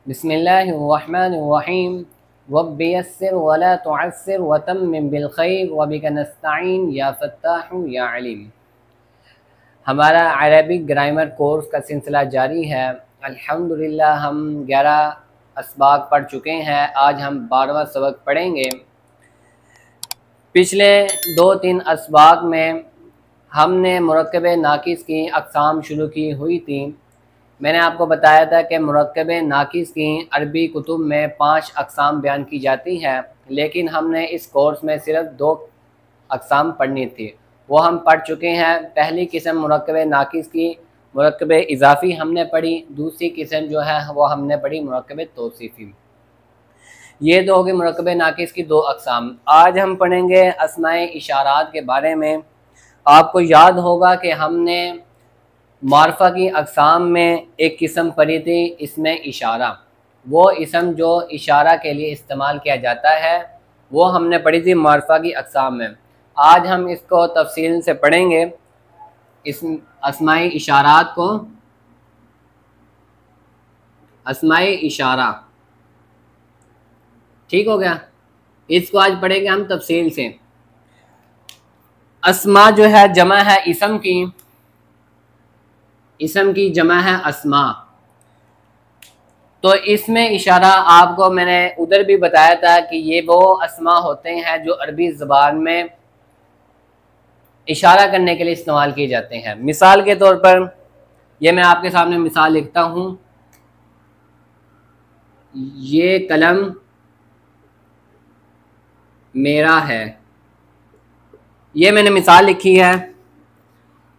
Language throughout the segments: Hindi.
बिस्मिल्लाहिर्रहमानिर्रहीम वब्बियस्सिर वला तुअस्सिर वतम्मिम बिलखैर वबिका नस्तईन या फत्ताहु या अलीम। हमारा अरबिक ग्रामर कोर्स का सिलसिला जारी है। अल्हम्दुलिल्लाह हम 11 असबाक पढ़ चुके हैं। आज हम 12वां सबक पढ़ेंगे। पिछले 2-3 असबाक में हमने मुरक्कब नाकिस की अक़साम शुरू की हुई थी। मैंने आपको बताया था कि मुरक्कब नाकिस की अरबी कुतुब में 5 अक़साम बयान की जाती हैं, लेकिन हमने इस कोर्स में सिर्फ 2 अक़साम पढ़नी थी, वो हम पढ़ चुके हैं। पहली किस्म मुरक्कब नाकिस की मुरक्कब इज़ाफ़ी हमने पढ़ी, दूसरी किस्म जो है वो हमने पढ़ी मुरक्कब तौसीफ़ी। ये दो होगी मुरक्कब नाकिस की 2 अक़साम। आज हम पढ़ेंगे अस्माए इशारात के बारे में। आपको याद होगा कि हमने मारफ़ा की अक़साम में एक किस्म पढ़ी थी, इसमें इशारा। वो इसम जो इशारा के लिए इस्तेमाल किया जाता है वो हमने पढ़ी थी मारफ़ा की अक़साम में। आज हम इसको तफसील से पढ़ेंगे, इस अस्माए इशारात को। अस्माए इशारा ठीक हो गया, इसको आज पढ़ेंगे हम तफसील से। अस्मा जो है जमा है इसम की, इसम की जमा है अस्मा। तो इसमें इशारा आपको मैंने उधर भी बताया था कि ये वो अस्मा होते हैं जो अरबी ज़बान में इशारा करने के लिए इस्तेमाल किए जाते हैं। मिसाल के तौर पर ये मैं आपके सामने मिसाल लिखता हूँ, ये कलम मेरा है, ये मैंने मिसाल लिखी है।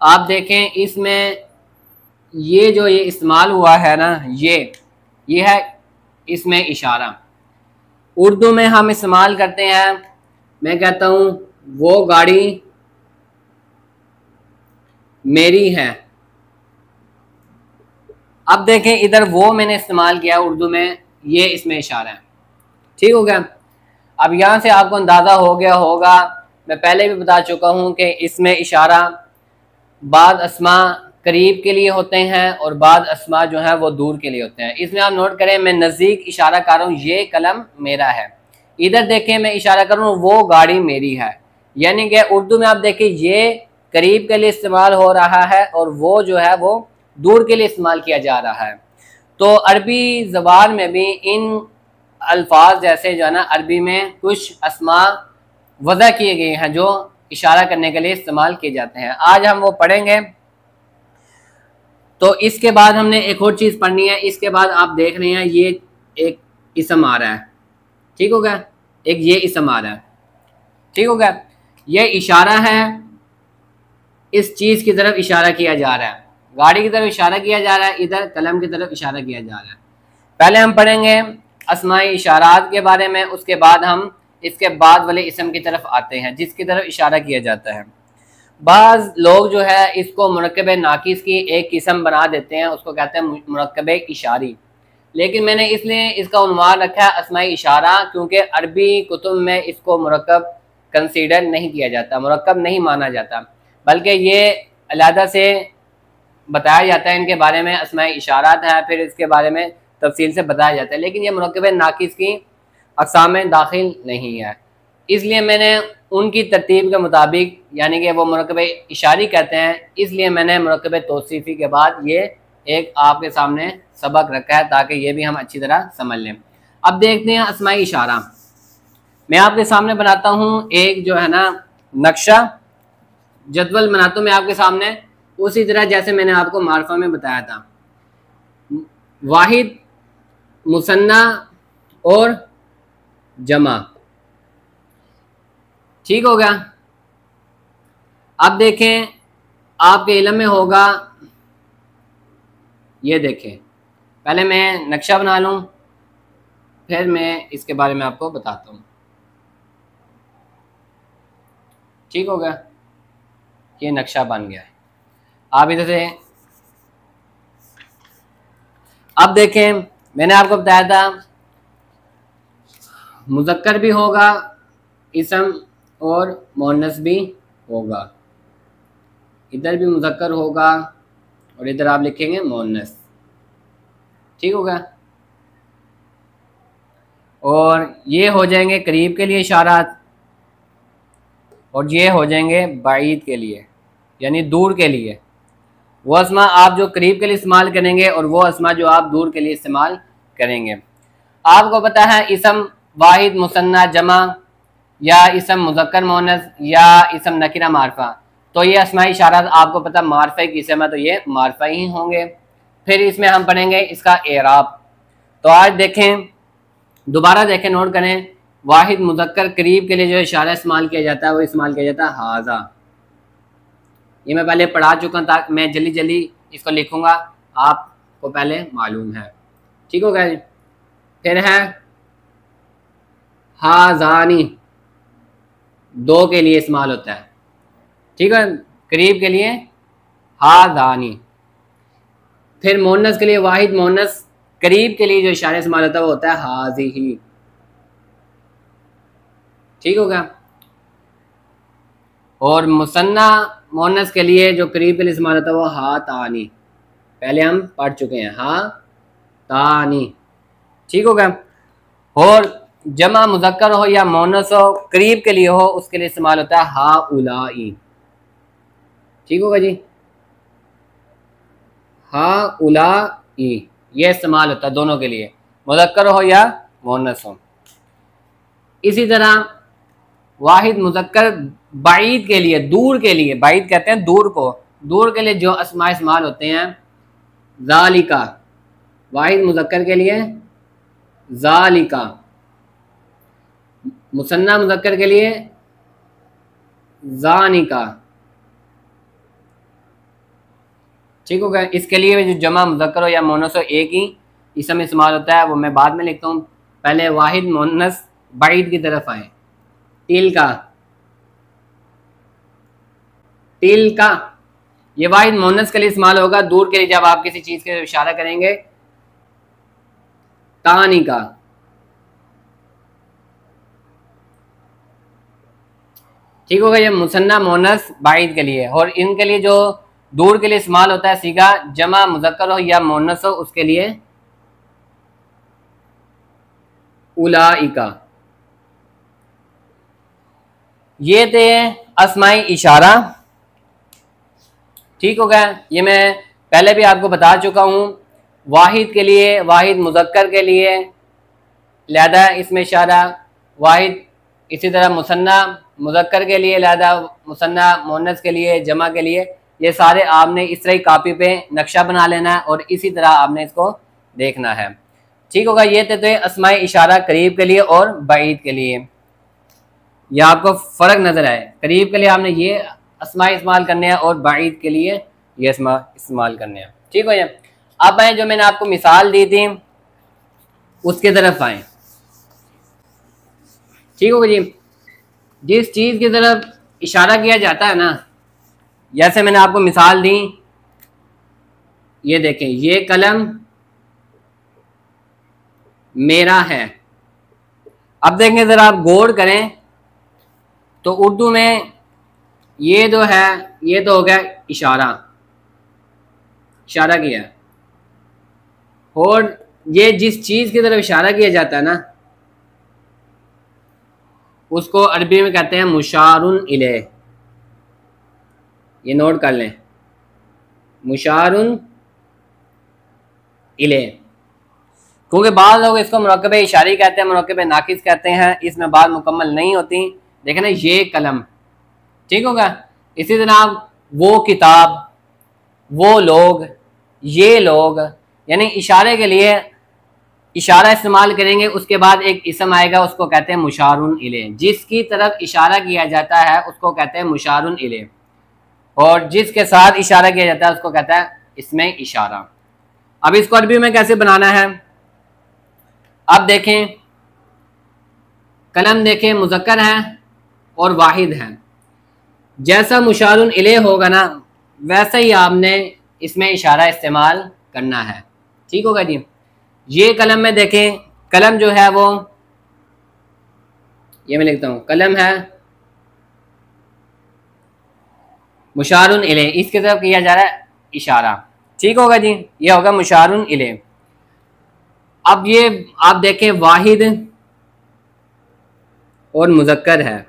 आप देखें इसमें ये जो ये इस्तेमाल हुआ है ना, ये है इसमें इशारा। उर्दू में हम इस्तेमाल करते हैं, मैं कहता हूँ वो गाड़ी मेरी है। अब देखें इधर वो मैंने इस्तेमाल किया उर्दू में, ये इसमें इशारा है। ठीक हो गया। अब यहाँ से आपको अंदाज़ा हो गया होगा, मैं पहले भी बता चुका हूँ कि इसमें इशारा बाद अस्मा करीब के लिए होते हैं और बाद अस्मा जो है वो दूर के लिए होते हैं। इसमें आप नोट करें, मैं नज़दीक इशारा कर रहा हूँ, ये कलम मेरा है। इधर देखें मैं इशारा कर रहा हूँ वो गाड़ी मेरी है। यानी कि उर्दू में आप देखें ये करीब के लिए इस्तेमाल हो रहा है और वो जो है वो दूर के लिए इस्तेमाल किया जा रहा है। तो अरबी ज़बान में भी इन अल्फाज जैसे जो है ना, अरबी में कुछ अस्मा वज़ा किए गए हैं जो इशारा करने के लिए इस्तेमाल किए जाते हैं। आज हम वो पढ़ेंगे। तो इसके बाद हमने एक और चीज़ पढ़नी है। इसके बाद आप देख रहे हैं ये एक इसम आ रहा है, ठीक हो गया, एक ये इसम आ रहा है, ठीक हो गया। ये इशारा है, इस चीज़ की तरफ इशारा किया जा रहा है, गाड़ी की तरफ इशारा किया जा रहा है, इधर कलम की तरफ इशारा किया जा रहा है। पहले हम पढ़ेंगे अस्माए इशारात के बारे में, उसके बाद हम इसके बाद वाले इसम की तरफ आते हैं जिसकी तरफ इशारा किया जाता है। बाज़ लोग जो है इसको मुरक्कब नाकिस की एक किस्म बना देते हैं, उसको कहते हैं मुरक्कब इशारी। लेकिन मैंने इसलिए इसका उन्वान रखा है अस्माए इशारा, क्योंकि अरबी कुतुब में इसको मुरक्कब कंसीडर नहीं किया जाता, मुरक्कब नहीं माना जाता, बल्कि ये अलहदा से बताया जाता है इनके बारे में अस्माए इशारात हैं, फिर इसके बारे में तफसील से बताया जाता है। लेकिन ये मुरक्कब नाकिस की अक़साम में दाखिल नहीं है, इसलिए मैंने उनकी तरतीब के मुताबिक, यानी कि वो मुरक्कब इशारी कहते हैं, इसलिए मैंने मुरक्कब तौसीफ़ी के बाद ये एक आपके सामने सबक रखा है ताकि ये भी हम अच्छी तरह समझ लें। अब देखते हैं अस्माए इशारा। मैं आपके सामने बनाता हूँ एक जो है ना नक्शा, जदवल बनाता हूँ मैं आपके सामने, उसी तरह जैसे मैंने आपको मारफा में बताया था। वाहिद, मुसन्ना और जमा, ठीक हो गया। अब देखें आपके इल्म में होगा, ये देखें, पहले मैं नक्शा बना लूँ फिर मैं इसके बारे में आपको बताता हूँ। ठीक हो गया, ये नक्शा बन गया है। आप इधर से अब देखें, मैंने आपको बताया था मुज़क्कर भी होगा इसम और मुअन्नस भी होगा। इधर भी मुज़क्कर होगा और इधर आप लिखेंगे मुअन्नस, ठीक होगा। और ये हो जाएंगे करीब के लिए इशारात, और ये हो जाएंगे बाईद के लिए यानी दूर के लिए। वो अस्मा आप जो करीब के लिए इस्तेमाल करेंगे और वो अस्मा जो आप दूर के लिए इस्तेमाल करेंगे। आपको पता है इसम वाहिद मुसन्ना जमा या इसम मुज़क्कर मोनस या इसम नकीरा मारफा, तो ये अस्माई इशारात आपको पता मारफा की किस्म है, तो ये मारफा ही होंगे। फिर इसमें हम पढ़ेंगे इसका एराब। तो आज देखें, दोबारा देखें, नोट करें, वाहिद मुज़क्कर करीब के लिए जो इशारा इस्तेमाल किया जाता है वो इस्तेमाल किया जाता है हाजा। ये मैं पहले पढ़ा चुका था, मैं जल्दी जल्दी इसको लिखूंगा, आपको पहले मालूम है, ठीक हो गया। फिर है हाजानी, दो के लिए इस्तेमाल होता है, ठीक है, करीब के लिए हाजानी। फिर मोनस के लिए वाहिद मोनस करीब के लिए जो इशारा इस्तेमाल होता है वो होता है हाजिही, ठीक हो गया। और मुसन्ना मोनस के लिए जो करीब के लिए इस्तेमाल होता है वो हा तानी, पहले हम पढ़ चुके हैं, हा तानी, ठीक हो गया। और जमा मुज़क्कर हो या मोनस हो करीब के लिए हो उसके लिए इस्तेमाल होता है हा उलाई, ठीक होगा जी, हा उलाई, ये इस्तेमाल होता है दोनों के लिए, मुज़क्कर हो या मोनस हो। इसी तरह वाहिद मुज़क्कर बाईद के लिए, दूर के लिए, बाईद कहते हैं दूर को, दूर के लिए जो अस्मा इस्तेमाल होते हैं ज़ालिका, वाहिद मुज़क्कर के लिए ज़ालिका, मुसन्ना मुज़क्कर के लिए ज़ानिका, ठीक हो गया। इसके लिए जो जमा मुज़क्कर हो या मोनस हो एक ही इसम इस्तेमाल होता है, वो मैं बाद में लिखता हूँ। पहले वाहिद मोनस बाईद की तरफ आए, तिलका, तिलका, ये वाहिद मोनस के लिए इस्तेमाल होगा, दूर के लिए जब आप किसी चीज के इशारा करेंगे। तानिका, ठीक होगा, ये मुसन्ना मोनस बाईद के लिए। और इनके लिए जो दूर के लिए इस्तेमाल होता है सीगा जमा मुज़क्कर हो या मोनस हो उसके लिए उलाइका। ये थे अस्माई इशारा, ठीक हो गया। ये मैं पहले भी आपको बता चुका हूँ, वाहिद के लिए, वाहिद मुज़क्कर के लिए लहदा इसमें इशारा, वाहिद इसी तरह मुसन्ना मुज़क्कर के लिए लहदा, मुसन्ना मोनस के लिए, जमा के लिए, ये सारे आपने इस तरह ही कापी पे नक्शा बना लेना है और इसी तरह आपने इसको देखना है, ठीक होगा। ये थे अस्माई इशारा करीब के लिए और बाईद के लिए। यह आपको फ़र्क नज़र आए, करीब के लिए आपने ये अस्मा इस्तेमाल करने हैं और बाईद के लिए ये अस्मा इस्तेमाल करने हैं, ठीक हो। अब आए जो मैंने आपको मिसाल दी थी उसके तरफ आए, ठीक होगा जी। जिस चीज़ की तरफ इशारा किया जाता है ना, जैसे मैंने आपको मिसाल दी, ये देखें, ये कलम मेरा है। अब देखें ज़रा आप गौर करें तो उर्दू में ये जो है ये तो हो गया इशारा, इशारा किया, और ये जिस चीज़ की तरफ इशारा किया जाता है ना उसको अरबी में कहते हैं मुशारुन इलैह। ये नोट कर लें, मुशारुन इलैह, क्योंकि बाद लोग इसको मुरक्कब इशारी कहते हैं, मुरक्कब नाकिस कहते हैं, इसमें बात मुकम्मल नहीं होती। देखें ना, ये कलम, ठीक होगा। इसी तरह वो किताब, वो लोग, ये लोग, यानी इशारे के लिए इशारा इस्तेमाल करेंगे, उसके बाद एक इसम आएगा, उसको कहते हैं मुशारुन इलैह। जिसकी तरफ इशारा किया जाता है उसको कहते हैं मुशारुन इलैह, और जिसके साथ इशारा किया जाता है उसको कहता है इसमें इशारा। अब इसको अरबी में कैसे बनाना है, अब देखें, कलम देखें मुज़क्कर है और वाहिद है, जैसा मुशारुन इलैह होगा ना वैसा ही आपने इसमें इशारा इस्तेमाल करना है, ठीक होगा जी। ये कलम में देखें, कलम जो है वो, ये मैं लिखता हूँ, कलम है मुशारुन इलैह, इसकी तरफ किया जा रहा है इशारा, ठीक होगा जी, ये होगा मुशारुन इलैह। अब ये आप देखें वाहिद और मुज़क्कर है।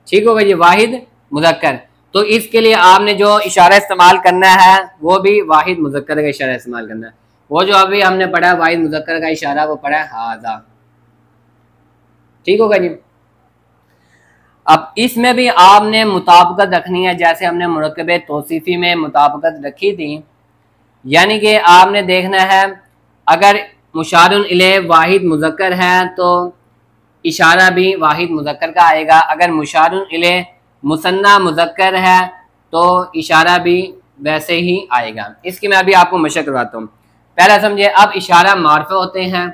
ठीक होगा जी, वाहिद मुज़क्कर। तो इसके लिए आपने जो इशारा इस्तेमाल करना है वो भी वाहिद मुज़क्कर का इशारा इस्तेमाल करना है। वो जो अभी हमने पढ़ा वाहिद मुज़क्कर का इशारा वो पढ़ा है हाजा। ठीक होगा जी। अब इसमें भी आपने मुताबिकत रखनी है, जैसे हमने मुरक्कब तौसीफ़ी में मुताबिकत रखी थी। यानी कि आपने देखना है अगर मुशारुन इले वाहिद मुज़क्कर है तो इशारा भी वाहिद मुज़क्कर का आएगा। अगर मुशारुन इले मुसन्ना मुज़क्कर है तो इशारा भी वैसे ही आएगा। इसकी मैं अभी आपको मशक करवाता हूँ। पहला समझे, अब इशारा मार्फा होते हैं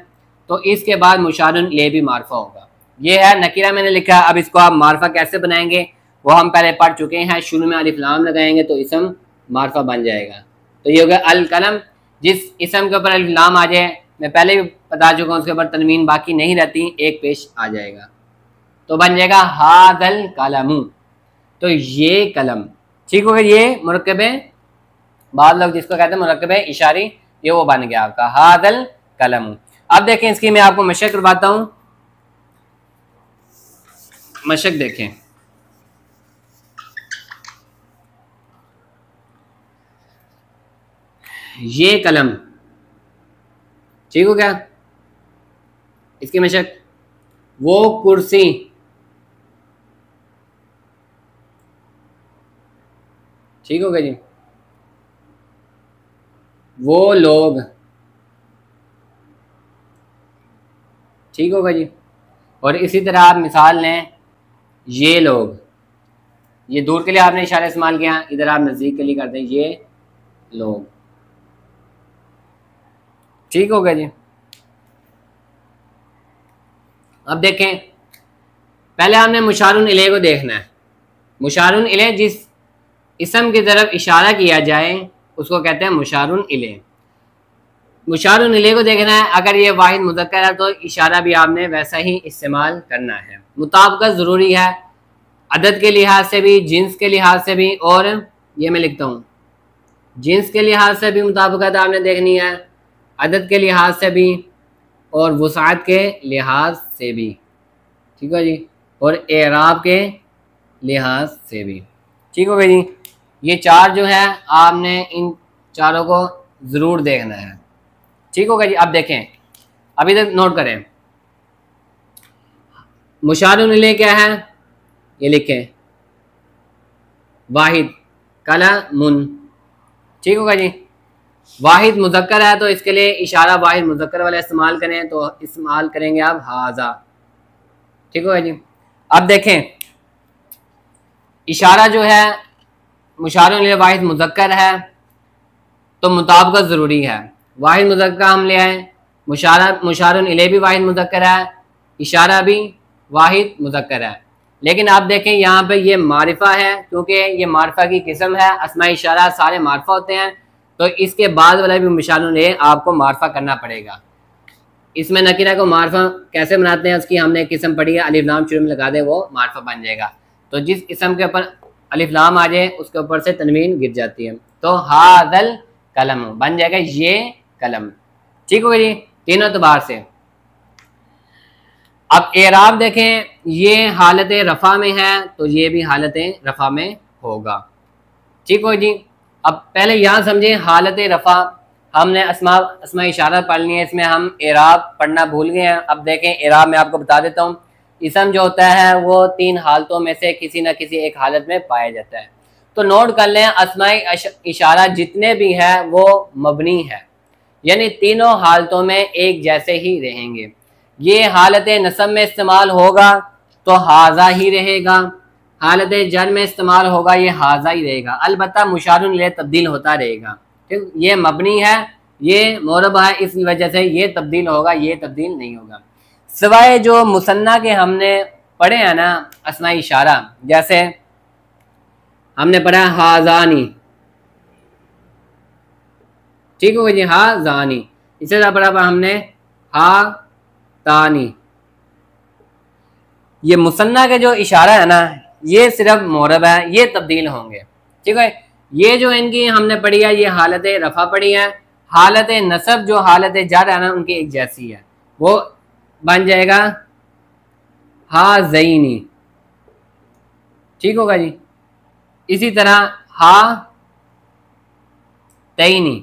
तो इसके बाद मुशारुन इले भी मार्फा होगा। ये है नकीरा मैंने लिखा। अब इसको आप मार्फा कैसे बनाएंगे वो हम पहले पढ़ चुके हैं। शुरू में अलिफ लाम लगाएंगे तो इसम मार्फा बन जाएगा। तो ये हो गया अल कलम। जिस इसम के ऊपर अलिफ लाम आ जाए, मैं पहले भी बता चुका हूँ, उसके ऊपर तनवीन बाकी नहीं रहती, एक पेश आ जाएगा तो बन जाएगा हादल कलमु। तो ये कलम। ठीक हो गया, ये मुरक्कब, बाद लोग जिसको कहते हैं मुरक्कब इशारी, ये वो बन गया आपका हादल कलमु। अब देखें इसकी मैं आपको मशक करवाता हूँ। मशक देखें, ये कलम। ठीक हो गया, इसकी मशक वो कुर्सी। ठीक हो गया जी, वो लोग। ठीक होगा जी। और इसी तरह आप मिसाल लें, ये लोग। ये दूर के लिए आपने इशारा इस्तेमाल किया, इधर आप नज़दीक के लिए करते हैं ये लोग। ठीक हो गया जी। अब देखें, पहले हमने मुशारुन इले को देखना है। मुशारुन इले जिस इसम की तरफ इशारा किया जाए उसको कहते हैं मुशारुन इले। मुशारुन इले को देखना है, अगर ये वाहिद मुज़क्कर है तो इशारा भी आपने वैसा ही इस्तेमाल करना है। मुताबिकत ज़रूरी है, अदद के लिहाज से भी, जिन्स के लिहाज से भी, और ये मैं लिखता हूँ जिन्स के लिहाज से भी मुताबिकत आपने देखनी है, अदद के लिहाज से भी और वसाअत के लिहाज से भी। ठीक है जी, और एराब के लिहाज से भी। ठीक हो गया जी। ये चार जो है आपने इन चारों को ज़रूर देखना है। ठीक होगा जी। अब देखें, अभी तक नोट करें, मुशारुन इले क्या है, ये लिखें वाहिद कलमुन। ठीक होगा जी। वाहिद मुज़क्कर है तो इसके लिए इशारा वाहिद मुज़क्कर वाला इस्तेमाल करें, तो इस्तेमाल करेंगे आप हाजा। ठीक होगा जी। अब देखें, इशारा जो है मुशारुन इले वाहिद मुज़क्कर है तो मुताबिकत ज़रूरी है। वाहिद मुज़क्कर हम ले आए, मुशारुन इले भी वाहिद मुज़क्कर है, इशारा भी वाहिद मुज़क्कर है। लेकिन आप देखें यहाँ पे ये मारिफा है, क्योंकि ये मारिफा की किस्म है। अस्मा इशारा सारे मारिफा होते हैं, तो इसके बाद वाला भी मुशारुन इले आपको मारिफा करना पड़ेगा। इसमें नकीरा को मारिफा कैसे बनाते हैं उसकी हमने किस्म पढ़ी है, अलिफ लाम शुरू में लगा दे वो मारिफा बन जाएगा। तो जिस इसम के ऊपर अलिफ लाम आ जाए उसके ऊपर से तनवीन गिर जाती है, तो हादल कलम बन जाएगा ये कलम। ठीक होगा जी, तीनों एतबार से। अब एराब देखें, ये हालत रफ़ा में है तो ये भी हालत रफ़ा में होगा। ठीक हो जी। अब पहले यहाँ समझे हालत रफ़ा, हमने अस्मा इशारा पढ़ लिया, इसमें हम एराब पढ़ना भूल गए हैं। अब देखें एराब में आपको बता देता हूँ, इसम जो होता है वो तीन हालतों में से किसी न किसी एक हालत में पाया जाता है। तो नोट कर लें, अस्मा इशारा जितने भी है वो मबनी है, यानी तीनों हालतों में एक जैसे ही रहेंगे। ये हालत नसब में इस्तेमाल होगा तो हाजा ही रहेगा, हालत जर में इस्तेमाल होगा ये हाजा ही रहेगा। अलबत्ता मुशारुन इले तब्दील होता रहेगा। ठीक, ये मबनी है, ये मोरब है, इस वजह से ये तब्दील होगा, ये तब्दील नहीं होगा। सिवाय जो मुसन्ना के हमने पढ़े हैं ना अस्मा इशारा, जैसे हमने पढ़ा हाजानी। ठीक होगा जी, हाजानी। इससे ज़्यादा पढ़ा हमने हा तानी। ये मुसन्ना के जो इशारा है ना ये सिर्फ मोरब है, ये तब्दील होंगे। ठीक है, ये जो इनकी हमने पढ़ी है ये हालत रफ़ा पढ़ी है। हालत नसब जो हालत जर है ना उनकी एक जैसी है, वो बन जाएगा हा ज़ईनी, ठीक होगा जी। इसी तरह हा तईनी।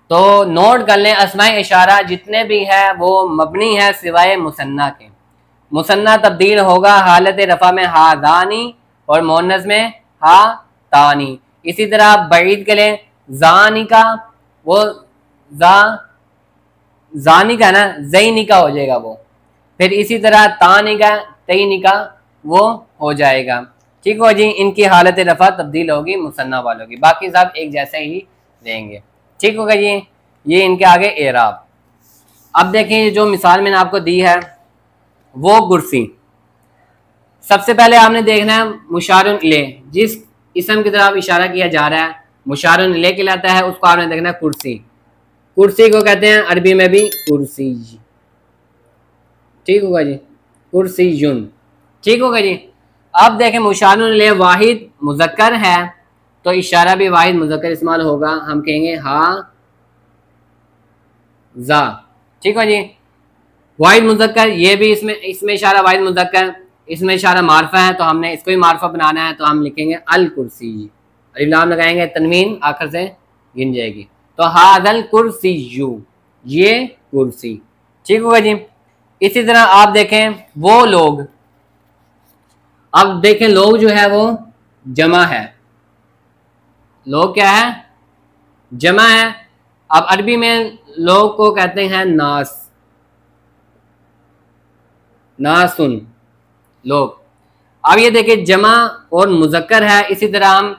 तो नोट कर लें, अस्माए इशारा जितने भी है वो मबनी है सिवाय मुसन्ना के। मुसन्ना तब्दील होगा हालत रफ़ा में हा दानी और मोनस में हा तानी। इसी तरह आप बईद के लिए जानी का, वो जा जानी का ना जईनी का हो जाएगा वो। फिर इसी तरह तानी का तईनी का वो हो जाएगा, ठीक हो जी। इनकी हालत रफ़ा तब्दील होगी मुसन्ना वालों की, बाकी सब एक जैसे ही रहेंगे, ठीक होगा जी। ये इनके आगे एराब। अब देखें जो मिसाल मैंने आपको दी है वो कुर्सी। सबसे पहले आपने देखना है मुशारुन इले, जिस इसम की तरफ इशारा किया जा रहा है मुशारुन इले कहलाता है, उसको आपने देखना है कुर्सी। कुर्सी को कहते हैं अरबी में भी कुर्सी, ठीक होगा जी, कुर्सीयुन, ठीक होगा जी। अब देखें मुशारुन इले वाहिद मुज़क्कर है तो इशारा भी वाहिद मुज़क्कर इस्तेमाल होगा, हम कहेंगे हा जा, ठीक है जी। वाहिद मुज़क्कर ये भी इसमें इशारा वाहिद मुज़क्कर, इसमें इशारा मारफा है तो हमने इसको भी मारफा बनाना है, तो हम लिखेंगे अल कुर्सी, अलिफ लाम लगाएंगे, तनवीन आखिर से गिन जाएगी, तो हादल कुर्सी यू, ये कुर्सी, ठीक होगा जी। इसी तरह आप देखें वो लोग, अब देखें लोग जो है वो जमा है, लोग क्या है, जमा है। अब अरबी में लोग को कहते हैं नास, नासुन, लोग। अब ये देखिए जमा और मुज़क्कर है, इसी तरह हम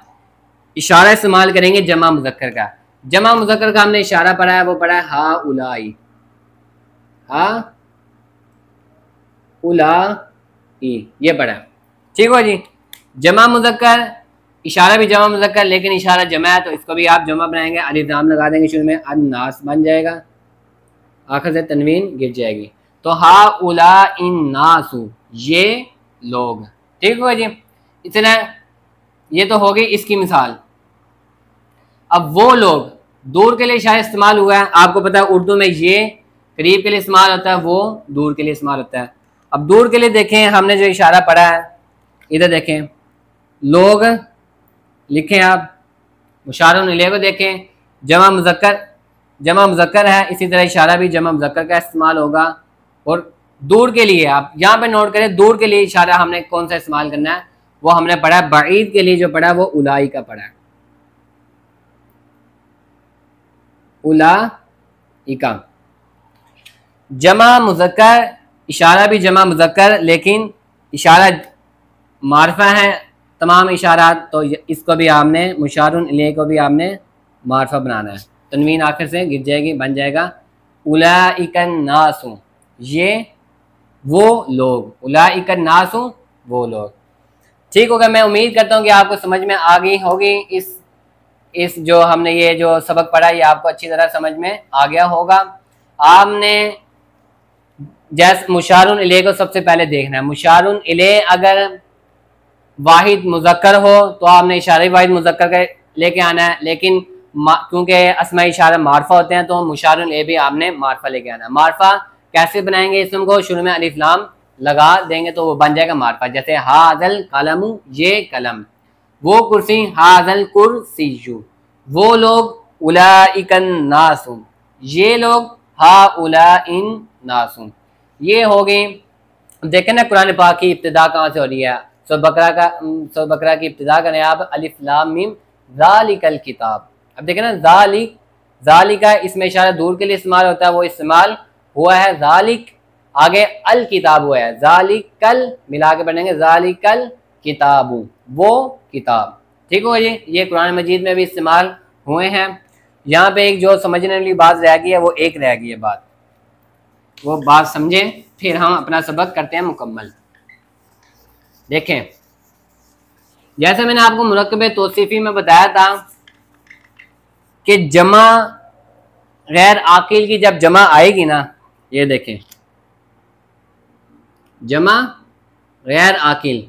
इशारा इस्तेमाल करेंगे जमा मुज़क्कर का। जमा मुज़क्कर का हमने इशारा पढ़ा है, वो पढ़ा है हा उलाई, हा उलाई, ये पढ़ा है, ठीक हो जी। जमा मुज़क्कर इशारा भी जमा मुज़क्कर, लेकिन इशारा जमा है तो इसको भी आप जमा बनाएंगे, अलिफ लाम लगा देंगे शुरू में, अन्नास बन जाएगा, आखिर से तनवीन गिर जाएगी, तो हा उला इन नासु, ये लोग, ठीक होगा जी। इतना ये तो हो गई इसकी मिसाल। अब वो लोग, दूर के लिए इशारा इस्तेमाल हुआ है, आपको पता है उर्दू में ये करीब के लिए इस्तेमाल होता है, वो दूर के लिए इस्तेमाल होता है। अब दूर के लिए देखें हमने जो इशारा पढ़ा है, इधर देखें लोग लिखें, आप मुशारुन इलैह को देखें, जमा मुज़क्कर है, इसी तरह इशारा भी जमा मुज़क्कर का इस्तेमाल होगा। और दूर के लिए आप यहाँ पे नोट करें, दूर के लिए इशारा हमने कौन सा इस्तेमाल करना है, वो हमने पढ़ा है, बईद के लिए जो पढ़ा है वो उलाई का पढ़ा है, उलाइका। जमा मुज़क्कर इशारा भी जमा मुज़क्कर, लेकिन इशारा मारफा है तमाम इशारात, तो इसको भी आपने मुशारुन इलैह को भी आपने मारफा बनाना है, तनवीन आखिर से गिर जाएगी, बन जाएगा उलाइकन नासु, ये वो लोग, उलाइकन नासु वो लोग, ठीक होगा। मैं उम्मीद करता हूँ कि आपको समझ में आ गई होगी, इस जो हमने ये जो सबक पढ़ा ये आपको अच्छी तरह समझ में आ गया होगा। आपने जैसे मुशारुन इलैह को सबसे पहले देखना है, मुशारुन इलैह अगर वाहिद मुज़क्कर हो तो आपने इशारे वाहिद मुज़क्कर का लेके आना है, लेकिन क्योंकि अस्मा इशारा मारफा होते हैं तो मुशारुन इलैह भी आपने मारफा लेके आना है। मारफा कैसे बनाएंगे, इसम को शुरू में अलिफ लाम लगा देंगे तो वो बन जाएगा मारफा, जैसे हाज़ल कलमु, ये कलम, वो कुर्सी हाज़ल कुर्सियु, वो लोग उलाइकन नासु, ये लोग हाउलाइन नासु, ये हो गई। देखें ना कुरान पाक की इब्तिदा कहाँ से हो रही है, सूरह बकरा की इब्तिदा करें आप, अलिफ लाम मीम ज़ालिकल किताब। अब देखें ना ज़ालिका इसमें इशारा दूर के लिए इस्तेमाल होता है, वो इस्तेमाल हुआ है, ज़ालिक आगे अल किताब हुआ है, ज़ालिकल मिला के पढ़ेंगे, ज़ालिकल किताबु, वो किताब, ठीक हो जी। ये कुरान मजीद में भी इस्तेमाल हुए हैं। यहाँ पे एक जो समझने वाली बात रह गई है, वो एक रह गई है बात, वो बात समझें फिर हम अपना सबक करते हैं मुकम्मल। देखें जैसे मैंने आपको मुरक्कब तौसीफी में बताया था कि जमा गैर आकिल की जब जमा आएगी ना, ये देखें जमा गैर आकिल,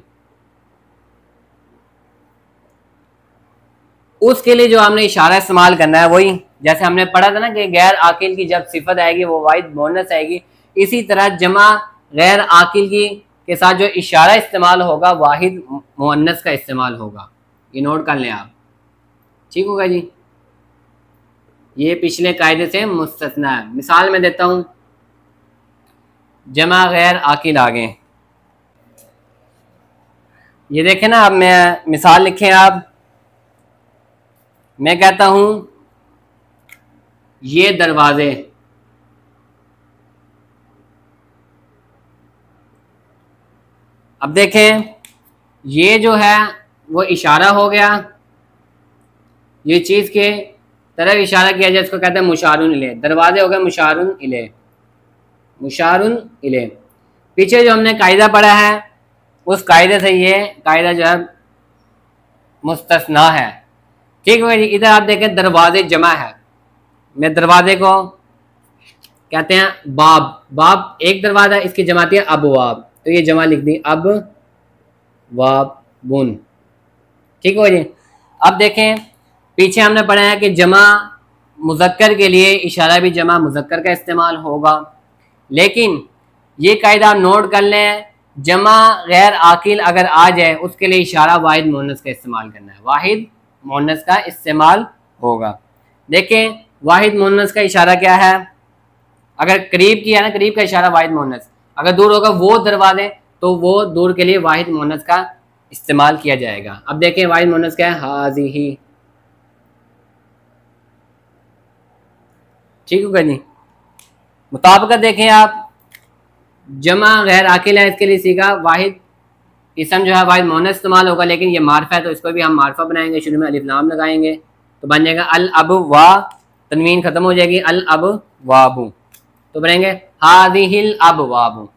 उसके लिए जो हमने इशारा इस्तेमाल करना है वही जैसे हमने पढ़ा था ना कि गैर आकिल की जब सिफत आएगी वो वाहिद मोनस आएगी, इसी तरह जमा गैर आकिल की के साथ जो इशारा इस्तेमाल होगा वाहिद मुअन्नस का इस्तेमाल होगा। ये नोट कर लें आप, ठीक होगा जी। ये पिछले कायदे से मुस्तस्ना है। मिसाल में देता हूँ, जमा गैर आकिल आगे, ये देखें ना, अब मैं मिसाल लिखें आप, मैं कहता हूं ये दरवाजे, अब देखें ये जो है वो इशारा हो गया, ये चीज़ के तरफ इशारा किया जाए, इसको कहते हैं मुशारुन इले। दरवाजे हो गए मुशारुन इले, मुशारुन इले। पीछे जो हमने कायदा पढ़ा है उस कायदे से ये कायदा जो है मुस्तस्ना है, ठीक है जी। इधर आप देखें दरवाजे जमा है, मैं दरवाजे को कहते हैं बाब, बाब एक दरवाजा, इसकी जमाती है अबवाब, तो ये जमा लिख दी अब वाब बुन, ठीक हो जी। अब देखें पीछे हमने पढ़ा है कि जमा मुज़क्कर के लिए इशारा भी जमा मुज़क्कर का इस्तेमाल होगा, लेकिन ये कायदा आप नोट कर लें, जमा गैर आकिल अगर आ जाए उसके लिए इशारा वाहिद मुअन्नस का इस्तेमाल करना है, वाहिद मुअन्नस का इस्तेमाल होगा। देखें वाहिद मुअन्नस का इशारा क्या है, अगर करीब किया ना, करीब का इशारा वाहिद मुअन्नस, अगर दूर होगा वो दरवाजे, तो वो दूर के लिए वाहिद मुअन्नस का इस्तेमाल किया जाएगा। अब देखें वाहिद मुअन्नस क्या है, हाज़िही, ठीक होगा जी। मुताबिकत देखें आप, जमा गैर आकिल है, इसके लिए सीखा वाहिद इसम जो है वाहिद मुअन्नस इस्तेमाल होगा, लेकिन ये मार्फा है तो इसको भी हम मार्फा बनाएंगे, शुरू में अलिफ लाम लगाएंगे तो बन जाएगा अल अब वा, तनवीन खत्म हो जाएगी, अल अब वाबू, तो बनेंगे हादिहिल अब वाबू।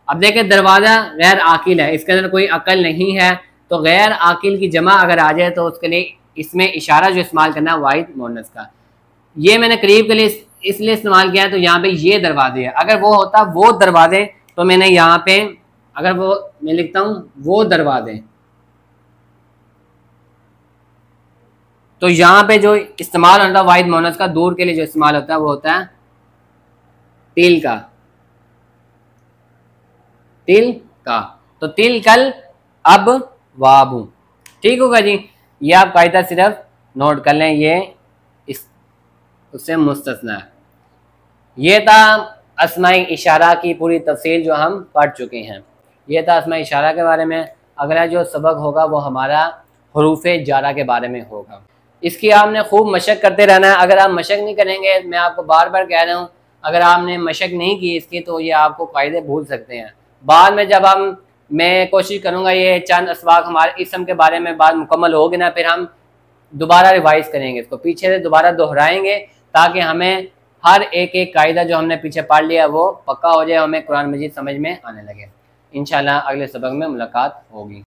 अब देखें दरवाज़ा गैर आकिल है, इसके अंदर कोई अकल नहीं है, तो गैर आकिल की जमा अगर आ जाए तो उसके लिए इसमें इशारा जो इस्तेमाल करना है वाहिद मुअन्नस का। ये मैंने करीब के लिए इसलिए इस्तेमाल किया है, तो यहाँ पे ये दरवाजे है, अगर वो होता वो दरवाजे तो मैंने यहाँ पे, अगर वो मैं लिखता हूँ वो दरवाजे, तो यहाँ पे जो इस्तेमाल होता है वाहिद मुअन्नस का, दूर के लिए जो इस्तेमाल होता है वो होता है तिल का, तिल का, तो तिल कल अब वाबू, ठीक होगा जी। ये आप कायदा सिर्फ नोट कर लें, ये इस उससे मुस्तस्ना है। ये था अस्माई इशारा की पूरी तफसील जो हम पढ़ चुके हैं, ये था अस्माई इशारा के बारे में। अगला जो सबक होगा वो हमारा हरूफ जारा के बारे में होगा। इसकी आपने खूब मशक करते रहना है, अगर आप मशक नहीं करेंगे, मैं आपको बार बार कह रहा हूँ, अगर आपने मशक नहीं की इसकी तो ये आपको कायदे भूल सकते हैं। बाद में जब मैं कोशिश करूँगा ये चंद असवाक हमारे इसम के बारे में बात मुकम्मल होगी ना, फिर हम दोबारा रिवाइज करेंगे, इसको पीछे से दोबारा दोहराएंगे, ताकि हमें हर एक एक कायदा जो हमने पीछे पढ़ लिया वो पक्का हो जाए, हमें कुरान मजीद समझ में आने लगे। इंशाल्लाह अगले सबक में मुलाकात होगी।